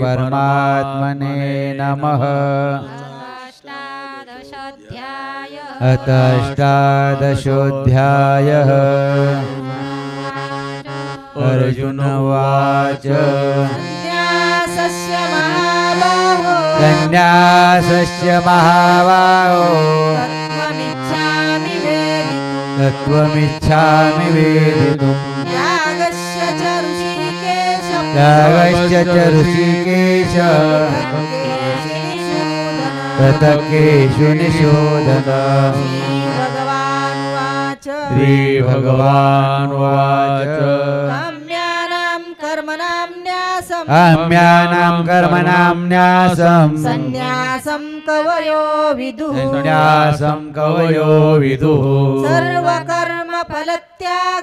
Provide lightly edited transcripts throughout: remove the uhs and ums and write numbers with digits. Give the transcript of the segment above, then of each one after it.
परमात्मने नमः। अथ अष्टादशोऽध्यायः। अर्जुन उवाच सन्न्यासस्य महाबाहो तत्त्वमिच्छामि वेदितुम् यागश्च च ऋषिकेश ततकेषु निशोधन। श्रीभगवानुवाच काम्यानां कर्मणां न्यासं सन्न्यासं कवयो विदुः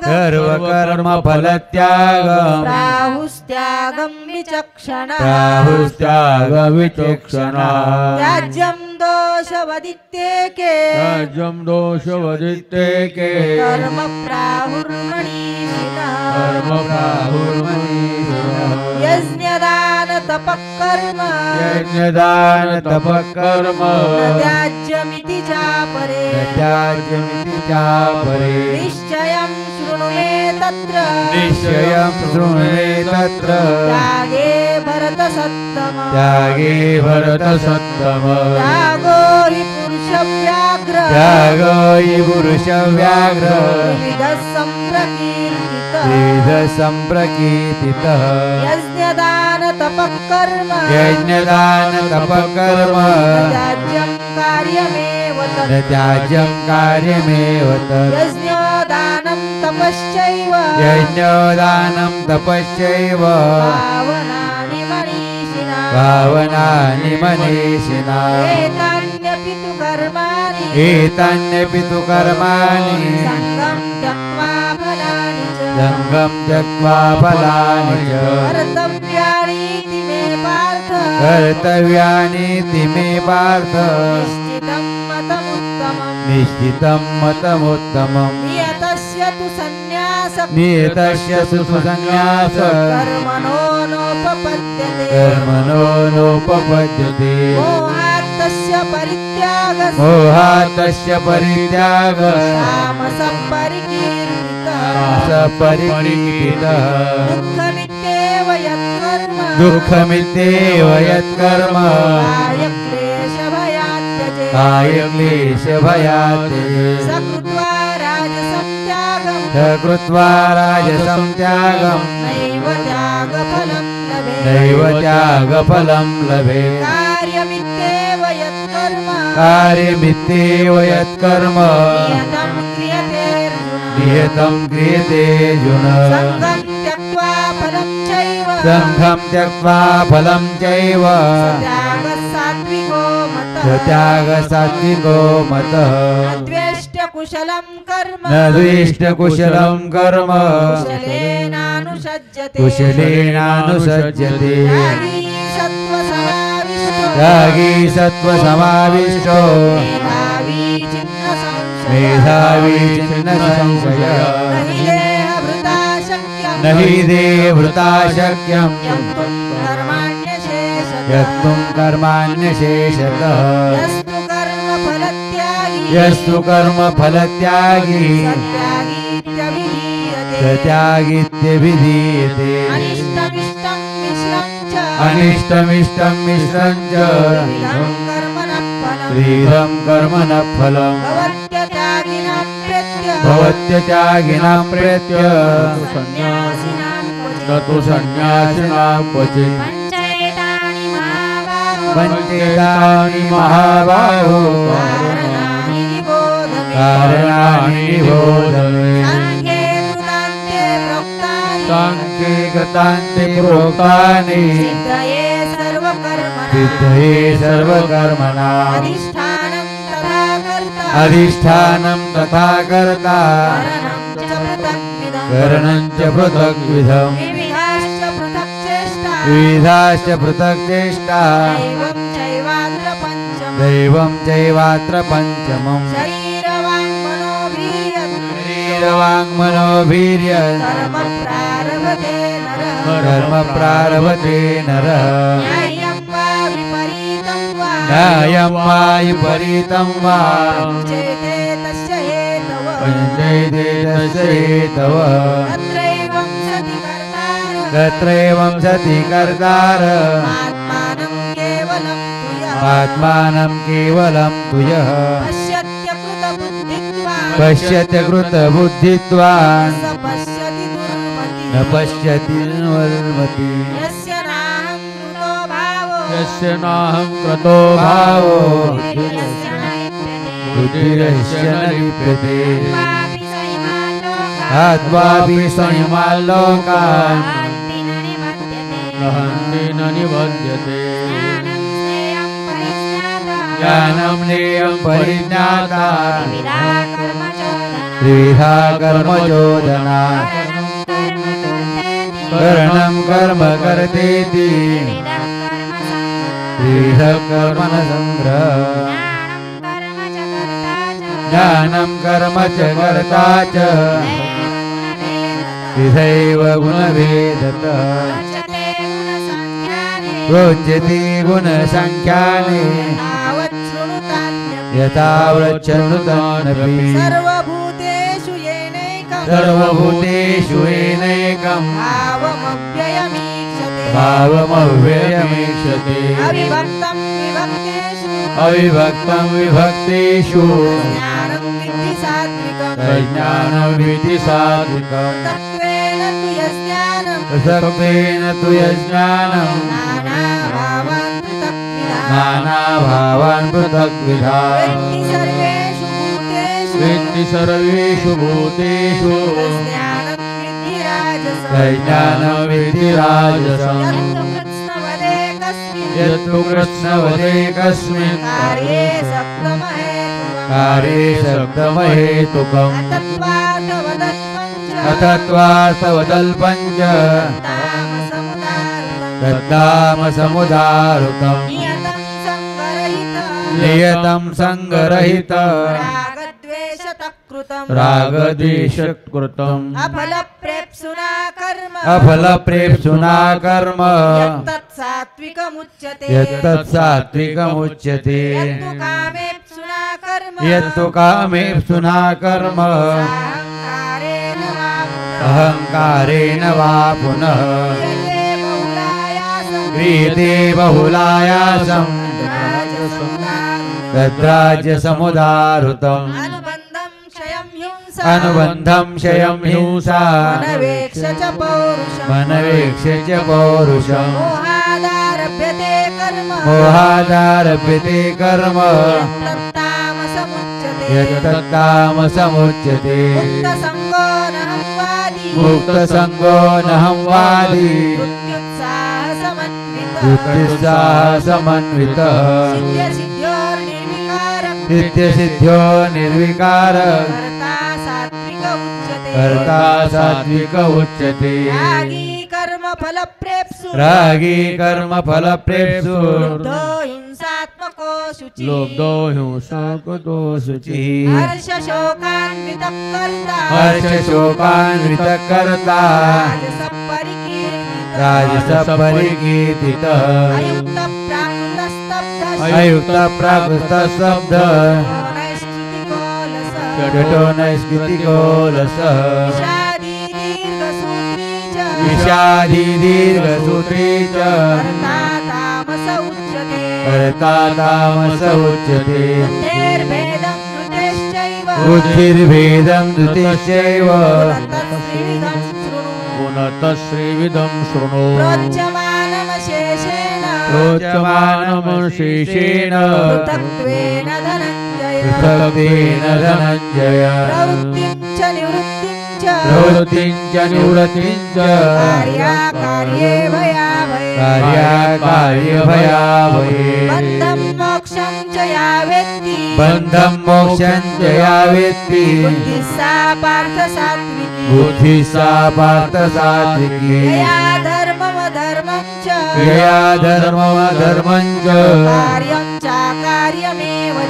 सर्वकर्मफलत्यागं प्राहुस्त्यागं विचक्षणा त्याज्यं दोषवदित्येके कर्म प्राहुर्मणीषिणः यज्ञदान तपःकर्म त्याज्यमिति चापरे निश्चयं शृणुमे तत्र त्यागे भरतसत्तमः त्यागो हि पुरुषव्याघ्र त्रिविधः सम्प्रकीर्तितः यज्ञदान तपःकर्म त्याज्यं कार्यमेव तत् यज्ञोदानं तपश्चैव पावनानि मनीषिणा एतान्यपि तु कर्माणि सङ्गं त्यक्त्वा फलानि च कर्तव्यानीति मे पार्थ निश्चितं मतमुत्तमम् नियतस्य तु सन्न्यास कर्मणो नोपपद्यते मोहात्तस्य परित्याग परिकीर्तितः दुःखमित्येव यत्कर्म कायक्लेशभयात् कृत्वा राजसं त्यागं नैव त्यागफलं लभेत् कार्यमित्येव यत्कर्म नियतं क्रियते अर्जुन संघं त्यक्त्वा फलं चैव त्यागसात्विको मतः न द्वेष्टकुशलं कर्म कुशलेनानुसज्जते त्यागी सत्त्वसमाविष्टो मेधावी छिन्न संशयः न हि देहभृता शक्यं यत्तुं कर्माण्यशेषतः यस्तु कर्मफलत्यागी त्यागीत्यभिधीयते अनिष्टमिष्टं मिश्रं च त्रिविधं कर्मणः फलम् भवत्यत्यागिनां प्रेत्य न तु सन्न्यासिनां क्वचित् पञ्चेतानि महाबाहो कारणानि निबोध मे सांख्ये कृतान्ते प्रोक्तानि सिद्धये सर्वकर्मणाम् अधिष्ठानं तथा कर्ता करणं च पृथग्विधम् विविधाश्च पृथक् चेष्टा दैवं चैवात्र पञ्चमम् शरीरवाङ्मनोभिर्यत् कर्म प्रारभते नरः न्यायं वा विपरीतं वा न्यायं वा विपरीतं वा पञ्चेते तस्य हेतवः पञ्चैते तस्य हेतवः तत्रैवं सति कर्तारः तत्रैवं सति कर्तारः आत्मानं केवलं तुयः आत्मानं केवलं तुयः पश्यत्य कृतबुद्धित्वान् स पश्यति दुर्मति न पश्यति निर्मति यस्य नाहं कृतो भावो यस्य नाहं कृतो भावो यस्य न लिप्यते बुद्धिरस्य न लिप्यते त्वापि स इमान् लोकान् आत्मापि संयमान् लोकान् हन्ति न निबध्यते हन्ति न निबध्यते ज्ञानं ज्ञेयं परिज्ञाता ज्ञानं नेयं परिज्ञाता त्रिविधा कर्मचोदना त्रिधा कर्मचोदना करणं कर्म कर्तेति त्रिविधः कर्म संग्रह ज्ञानं कर्म च कर्ता च विधैव गुणभेदतः प्रोच्यते गुणसंख्याने यथा वृच्छनुतानपि सर्वभूतेषु येनैकं सर्वभूतेषु येनैकं भावमव्ययमीक्षते भावमव्ययमीक्षते अविभक्तं विभक्तेषु अविभक्तं विभक्तेषु ज्ञानं विद्धि सात्विकं ज्ञानं विद्धि सात्विकं तत्त्वेन तु यज्ञानं तत्त्वेन तु यज्ञानं नानाभावान् पृथक्विधाः नानाभावान् पृथग्विधाः वेत्ति सर्वेषु वेत्ति भूतेषु सर्वेषु भूतेषु ज्ञानं विद्धि राजसम् यत्तु कृत्स्नवदेकस्मिन् कार्ये सप्तमहेतुकम् कार्ये सप्तमहेतुकम् अतत्त्वार्थवदल्पं च तद्धामसमुदाहृतम् नियतं सङ्गरहितं रागद्वेषकृतम् अफलप्रेप्सुना कर्म यत्तत् सात्विकमुच्यते यत्तु कामेप्सुना कर्म अहङ्कारेण वा पुनः क्रियते बहुलायासम् तद्राज्यसमुदाहृतम् अनुबन्धं क्षयं हिंसा मनवेक्ष्य च पौरुषम् मोहादारभ्यते कर्म यत्तत्तामसमुच्यते मुक्तसङ्गो नहं वादी युक्तिस्साहसमन्वितः नित्यसिद्ध्यो निर्विकारः कर्ता सात्विक उच्यते रागी कर्म फलप्रेप्सु लुब्धो हिंसात्मको शुचिः हर्षशोकान्वितः कर्ता राजसपरिकीर्तितः अयुक्तप्राकृतस्तब्धः जडो नैष्कृतिको रसः विषादी दीर्घसूत्री च कर्ता तामस उच्यते बुद्धिर्भेदं धृतिश्चैव पुनतस्त्रिविधं शृणु प्रोच्यमानमशेषेण पृथक्त्वेन धनञ्जय प्रवृत्तिं च निवृत्तिं च कार्याकार्ये भयाभये बन्धं मोक्षं च या वेत्ति बन्धं मोक्षं च या वेत्ति बुद्धिः सा पार्थ सात्विकी बुद्धिः सा पार्थ सात्विकी यया धर्ममधर्मं च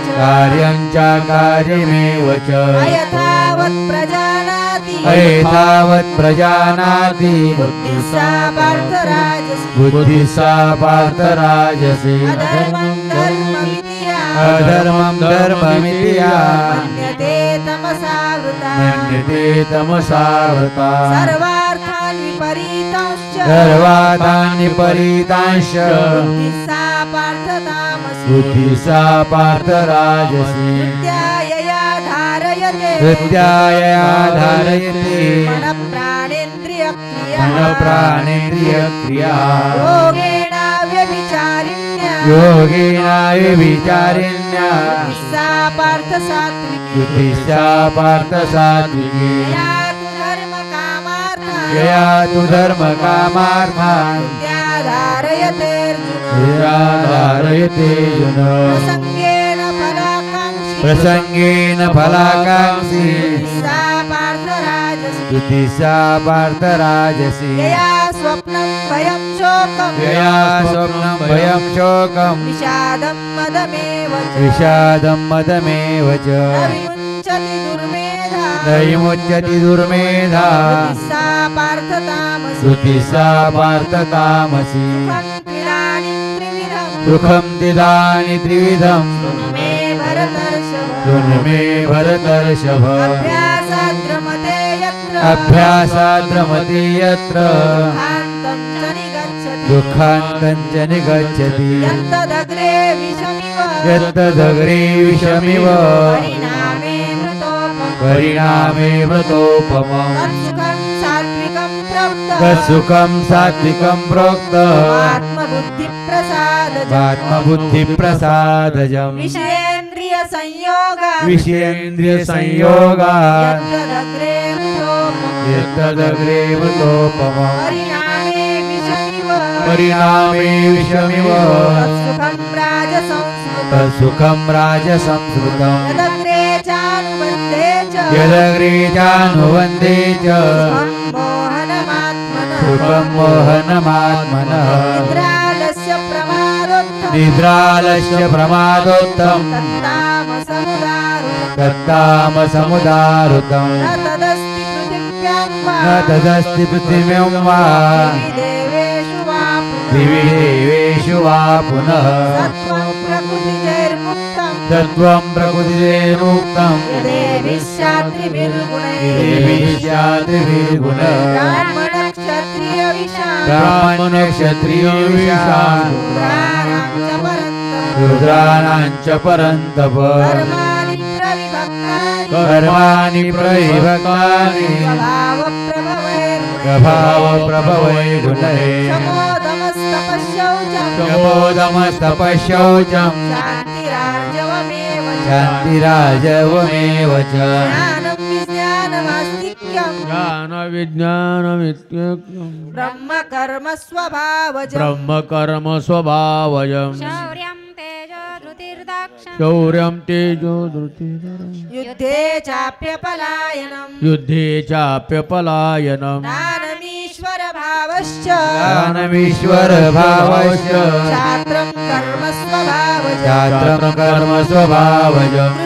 कार्यं च कार्यमेव च अयथावत् प्रजानाति एतावत् प्रजानाति बुद्धिः सा पार्थ राजसी बुद्धिः सा पार्थ राजसी अधर्मं धर्ममिति या अधर्मं धर्ममिति या मन्यते तमसावृता मन्यते तमसावृता सर्वार्थान् विपरीतांश्च सर्वार्थान् विपरीतांश्च बुद्धिः सा पार्थ तामसी बुद्धिः सा पार्थ राजसी हृत्यायया धारयते हृत्यायया धारयते मनप्राणेन्द्रियक्रिया मनप्राणेन्द्रियक्रिया योगेनाव्यभिचारिण्या योगेनाय विचारिण्या बुद्धिः सा पार्थ सात्विकी बुद्धिः सा पार्थ सात्विकी यया तु धर्मकामार्थान् यया तु धर्मकामार्थान् धारयते अर्जुन धारयते अर्जुन प्रसंगेन फलाकाङ्क्षी प्रसंगेन फलाकाङ्क्षी सा पार्थ राजसी बुद्धिः सा पार्थ राजसी यया स्वप्नं भयं शोकं यया स्वप्नं भयं शोकं विषादं मदमेव च विषादं मदमेव च न विमुञ्चति दुर्मेधा न विमुच्यति दुर्मेधा बुद्धिः सा पार्थ तामसी बुद्धिः सा पार्थ तामसी सुखं त्रिदानि त्रिविधं सुखं दिदानि त्रिविधं शृणु मे भरतर्षभ शृणु मे भरतर्षभ अभ्यासाद्रमते यत्र अभ्यासाद्रमति यत्र दुःखान्तं च निगच्छति दुःखान्तं च निगच्छति यत्तदग्रे विषमिव यत्तदग्रे विषमिव परिणामे मृतोपमम् परिणामे मृतोपमम् तत्सुखं सात्विकं प्रोक्तः तत्सुखं सात्विकं प्रोक्तः आत्मबुद्धिप्रसादजम् आत्मबुद्धिप्रसादजम् विषयेन्द्रियसंयोगात् विषयेन्द्रियसंयोगात् यत्तदग्रे मृतोपमम् यत्तदग्रे मृतोपमम् परिणामे विषमिव परिणामे विषमिव तत्सुखं राजसंस्मृतम् तत्सुखं राजसंस्कृतम् यदग्रे चानुबन्धे च यदग्रे चानुबन्धे च सुखं मोहनमात्मनः सुखं मोहनमात्मनः निद्रालस्य प्रमादोत्थं निद्रालस्य प्रमादोत्तम् तत्तामसमुदारुतम् तत्तामसमुदाहृतम् न तदस्ति पृथिव्यां वा न तदस्ति पृथिव्यां वा देवेषु वा दिवि देवेषु वा पुनः सत्त्वं प्रकृतिजैर्मुक्तं तत्त्वं प्रकृतिरेणुक्तम् यदेभिः शास्त्रिभिर्गुणैः देवीशात्रिभिर्गुणः ब्राह्मणक्षत्रियविशां ब्राह्मणक्षत्रियविशान् रुद्राणां च परन्तप कर्माणि प्रविभक्तानि प्रभावप्रभवै गुणैः शमोदमस्तपशौचं शान्तिराजवमेव च ज्ञानविज्ञानमित्येकम् ब्रह्मकर्म स्वभावजम् ब्रह्मकर्म स्वभावजम् शौर्यं तेजो धृतिर्दाक्षं शौर्यं तेजो धृतिधरम् युद्धे चाप्यपलायनम् युद्धे चाप्यपलायनम् दानमीश्वर भावश्च दानमीश्वर भावश्च छात्रं कर्म स्वभावजम् छात्रं कर्म स्वभावजम्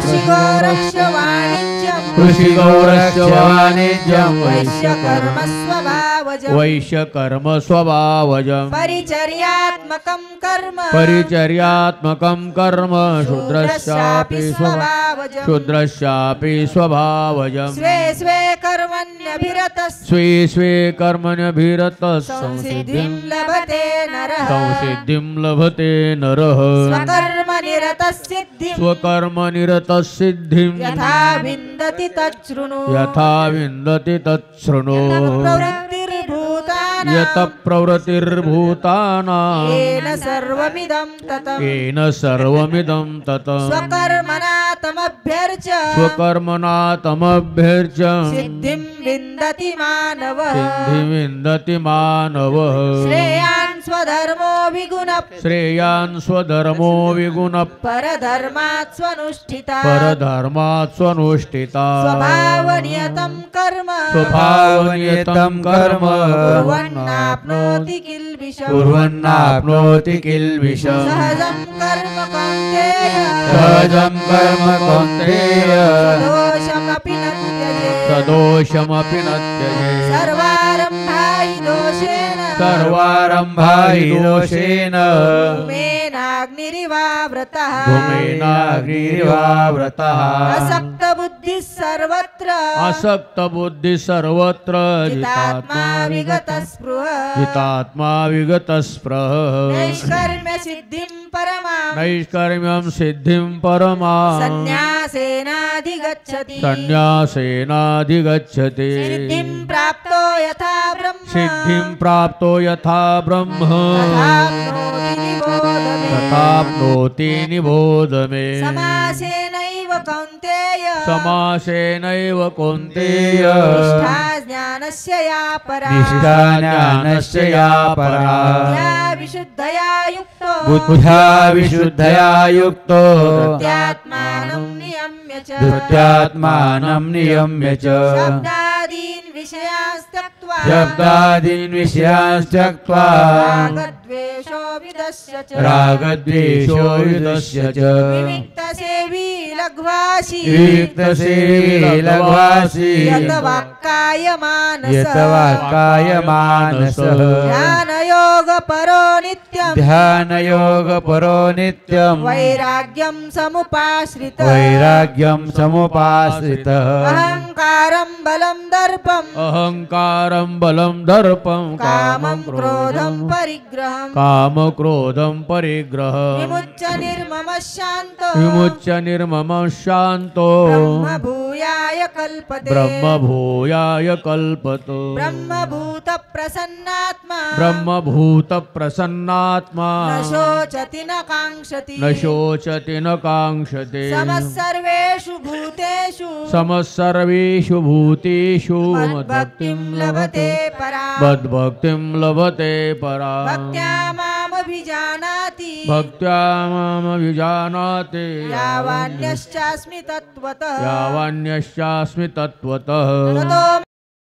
कृषिगोरक्षवाणिज्यं कृषिगौरक्षवाणिज्यं वैश्यकर्म स्वभावजम् वैश्यकर्म स्वभावजम् परिचर्यात्मकं कर्म परिचर्यात्मकं कर्म शूद्रस्यापि स्वभावजम् शूद्रस्यापि स्वभावजम् स्वे स्वे कर्मण्यभिरतः स्वे स्वे कर्मण्यभिरतः संसिद्धिं लभते नरः संसिद्धिं लभते नरः स्वकर्मनिरतः सिद्धिं स्वकर्मनिरतः सिद्धिं यथा विन्दति तच्छृणु यथा विन्दति तच्छृणु प्रवृत्तिर्भूतानां यत प्रवृत्तिर्भूतानां येन सर्वमिदं ततम् येन सर्वमिदं ततम् स्वकर्मणा तमभ्यर्च स्वकर्मणा तमभ्यर्च्य सिद्धिं विन्दति मानवः सिद्धिं विन्दति मानवः श्रेयान् स्वधर्मो विगुणः श्रेयान् स्वधर्मो विगुणः परधर्मात् स्वनुष्ठिता परधर्मात् स्वनुष्ठिता स्वभावनियतं कर्म स्वभावनियतं कर्म कुर्वन्नाप्नोति किल्बिषम् कुर्वन्नाप्नोति किल्बिषम् सहजं कर्म कौन्तेय सहजं कर्म कौन्तेय दोष सदोषमपि न त्यजेत् सदोषमपि न त्यजेत् सर्वारम्भा हि दोषेण सर्वारम्भा हि दोषेण धूमेनाग्निरिवावृतः धूमेनाग्निरिवावृतः असक्तबुद्धिः सर्वत्र असक्तबुद्धिः सर्वत्र जितात्मा विगतस्पृहः जितात्मा विगतस्पृहः नैष्कर्म्य सिद्धिं परमां नैष्कर्म्यं सिद्धिं परमां सन्न्यासेनाधिगच्छति सन्न्यासेनाधिगच्छति सिद्धिं प्राप्तो यथा ब्रह्म सिद्धिं प्राप्तो यथा ब्रह्म तथाप्नोति निबोध मे तथाप्नोति निबोध मे समासेनैव कौन्तेय समासेनैव कौन्तेय निष्ठा ज्ञानस्य या परा निष्ठा ज्ञानस्य या परा बुद्ध्या विशुद्धया युक्तो बुद्ध्या विशुद्धया युक्तो धृत्यात्मानं नियम्य च धृत्यात्मानं नियम्य च शब्दादीन् विषयास्त्यक्त्वा शब्दादीन् विषयान् त्यक्त्वा रागद्वेषो विदस्य च रागद्वेषो युधस्य च विविक्तसेवी लघ्वासी विविक्तसेवी लघ्वासी यतवाक्कायमानसः यतवाक्कायमानसः ध्यानयोगपरो नित्यं ध्यानयोगपरो नित्यं वैराग्यं समुपाश्रितः वैराग्यं समुपाश्रितः अहङ्कारं बलं दर्पं अहङ्कारं बलं दर्पं कामं क्रोधं परिग्रहं कामक्रोधं परिग्रहः विमुच्य निर्ममः शान्तो विमुच्य निर्ममः शान्तो ब्रह्मभूयाय कल्पते ब्रह्मभूयाय कल्पतो ब्रह्मभूतप्रसन्नात्मा ब्रह्मभूतप्रसन्नात्मा न शोचति न काङ्क्षति न शोचति न काङ्क्षते समः सर्वेषु भूतेषु समः सर्वेषु भूतेषु मद्भक्तिं लभते पराम् मद्भक्तिं लभते परा भक्त्या मामभिजानाति भक्त्या मामभिजानाति यावान्यश्चास्मि तत्त्वतः यावान्यश्चास्मि तत्त्वतः ततो